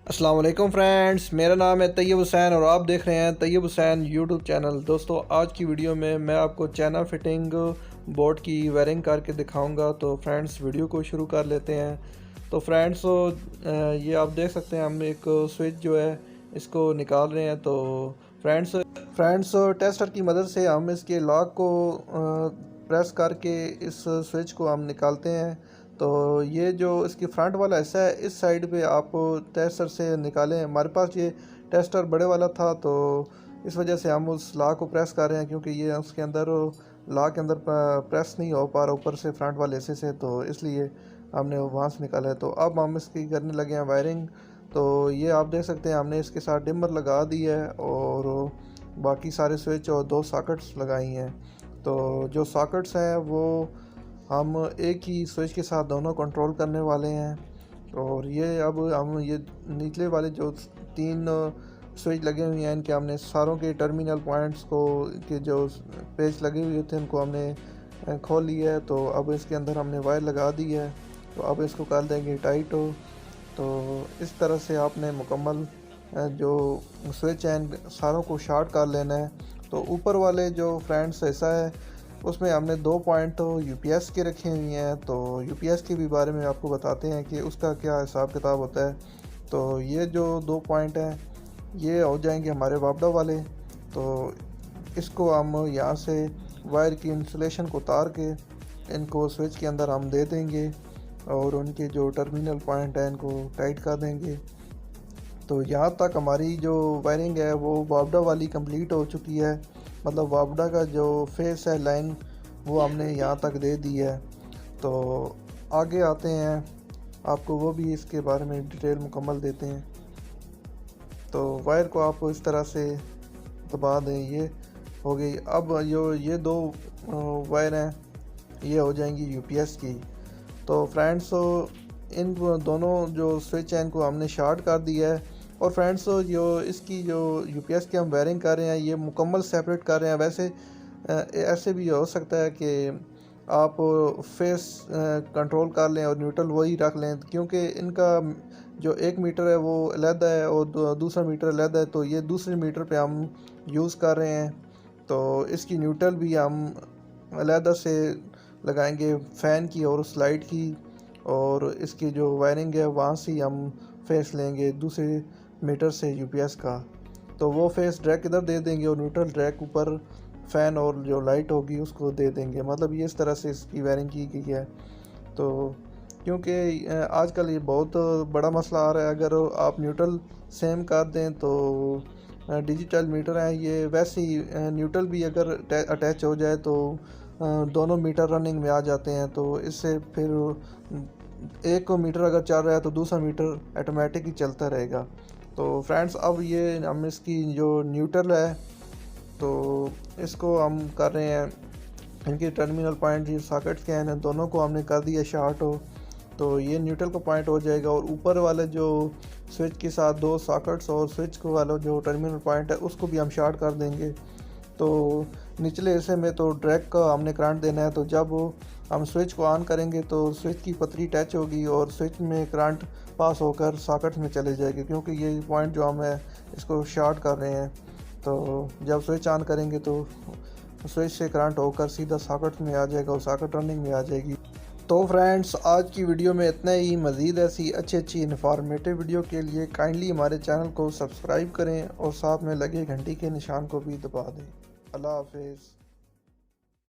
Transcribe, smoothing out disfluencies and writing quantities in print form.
अस्सलाम वालेकुम फ्रेंड्स, मेरा नाम है तैयब हुसैन और आप देख रहे हैं तैयब हुसैन यूट्यूब चैनल। दोस्तों, आज की वीडियो में मैं आपको चाइना फिटिंग बोर्ड की वायरिंग करके दिखाऊंगा। तो फ्रेंड्स, वीडियो को शुरू कर लेते हैं। तो फ्रेंड्स, ये आप देख सकते हैं, हम एक स्विच जो है इसको निकाल रहे हैं। तो फ्रेंड्स टेस्टर की मदद से हम इसके लॉक को प्रेस करके इस स्विच को हम निकालते हैं। तो ये जो इसकी फ्रंट वाला हिस्सा है, इस साइड पे आप टेस्टर से निकालें। हमारे पास ये टेस्टर बड़े वाला था, तो इस वजह से हम उस लॉक को प्रेस कर रहे हैं, क्योंकि ये उसके अंदर लॉक के अंदर प्रेस नहीं हो पा रहा ऊपर से फ्रंट वाले हिस्से से, तो इसलिए हमने वहाँ से निकाला है। तो अब हम इसकी करने लगे हैं वायरिंग। तो ये आप देख सकते हैं, हमने इसके साथ डिमर लगा दी है और बाकी सारे स्विच और 2 सॉकेट्स लगाई हैं। तो जो सॉकेट्स हैं वो हम एक ही स्विच के साथ दोनों कंट्रोल करने वाले हैं। और ये अब हम ये निचले वाले जो 3 स्विच लगे हुए हैं, इनके हमने सारों के टर्मिनल पॉइंट्स को के जो पेच लगे हुए थे उनको हमने खोल लिया है। तो अब इसके अंदर हमने वायर लगा दी है। तो अब इसको कर देंगे टाइट हो। तो इस तरह से आपने मुकम्मल जो स्विच हैं सारों को शॉर्ट कर लेना है। तो ऊपर वाले जो फ्रेंड्स हिस्सा है उसमें हमने 2 पॉइंट तो यूपीएस के रखे हुए हैं। तो यूपीएस के भी बारे में आपको बताते हैं कि उसका क्या हिसाब किताब होता है। तो ये जो 2 पॉइंट हैं ये हो जाएंगे हमारे वापडा वाले। तो इसको हम यहाँ से वायर की इंसुलेशन को उतार के इनको स्विच के अंदर हम दे देंगे और उनके जो टर्मिनल पॉइंट हैं इनको टाइट कर देंगे। तो यहाँ तक हमारी जो वायरिंग है वो वापडा वाली कंप्लीट हो चुकी है। मतलब वापडा का जो फेस है लाइन वो हमने यहाँ तक दे दी है। तो आगे आते हैं, आपको वो भी इसके बारे में डिटेल मुकम्मल देते हैं। तो वायर को आप इस तरह से दबा दें, ये हो गई। अब ये 2 वायर हैं ये हो जाएंगी यूपीएस की। तो फ्रेंड्स, इन दोनों जो स्विच हैं इनको हमने शॉर्ट कर दिया है। और फ्रेंड्स, जो इसकी जो यूपीएस की हम वायरिंग कर रहे हैं ये मुकम्मल सेपरेट कर रहे हैं। वैसे ऐसे भी हो सकता है कि आप फेस कंट्रोल कर लें और न्यूट्रल वही रख लें, क्योंकि इनका जो 1 मीटर है वो अलहदा है और दूसरा मीटर अलहदा है। तो ये दूसरे मीटर पे हम यूज़ कर रहे हैं। तो इसकी न्यूट्रल भी हम अलहदा से लगाएंगे, फ़ैन की और स्लाइड की। और इसकी जो वायरिंग है वहाँ से हम फेस लेंगे दूसरे मीटर से यूपीएस का। तो वो फेस ड्रैक इधर दे देंगे और न्यूट्रल ड्रैक ऊपर फ़ैन और जो लाइट होगी उसको दे देंगे। मतलब ये इस तरह से इसकी वायरिंग की गई है। तो क्योंकि आजकल ये बहुत बड़ा मसला आ रहा है, अगर आप न्यूट्रल सेम कर दें तो डिजिटल मीटर हैं ये, वैसे ही न्यूट्रल भी अगर अटैच हो जाए तो दोनों मीटर रनिंग में आ जाते हैं। तो इससे फिर एक मीटर अगर चल रहा है तो दूसरा मीटर ऑटोमेटिक ही चलता रहेगा। तो फ्रेंड्स, अब ये हम इसकी जो न्यूट्रल है तो इसको हम कर रहे हैं, इनके टर्मिनल पॉइंट जो सॉकेट्स के हैं दोनों को हमने कर दिया शॉर्ट हो। तो ये न्यूट्रल का पॉइंट हो जाएगा। और ऊपर वाले जो स्विच के साथ 2 सॉकेट्स और स्विच को वाला जो टर्मिनल पॉइंट है उसको भी हम शॉर्ट कर देंगे। तो निचले हिस्से में तो ड्रैग का हमने करंट देना है। तो जब हम स्विच को ऑन करेंगे तो स्विच की पतरी टच होगी और स्विच में करंट पास होकर सॉकेट में चले जाएगी, क्योंकि ये पॉइंट जो हम है इसको शॉर्ट कर रहे हैं। तो जब स्विच ऑन करेंगे तो स्विच से करंट होकर सीधा सॉकेट में आ जाएगा और सॉकेट रनिंग में आ जाएगी। तो फ्रेंड्स, आज की वीडियो में इतना ही। मज़ीद ऐसी अच्छी इन्फॉर्मेटिव वीडियो के लिए काइंडली हमारे चैनल को सब्सक्राइब करें और साथ में लगे घंटी के निशान को भी दबा दें। अल्लाह हाफिज़।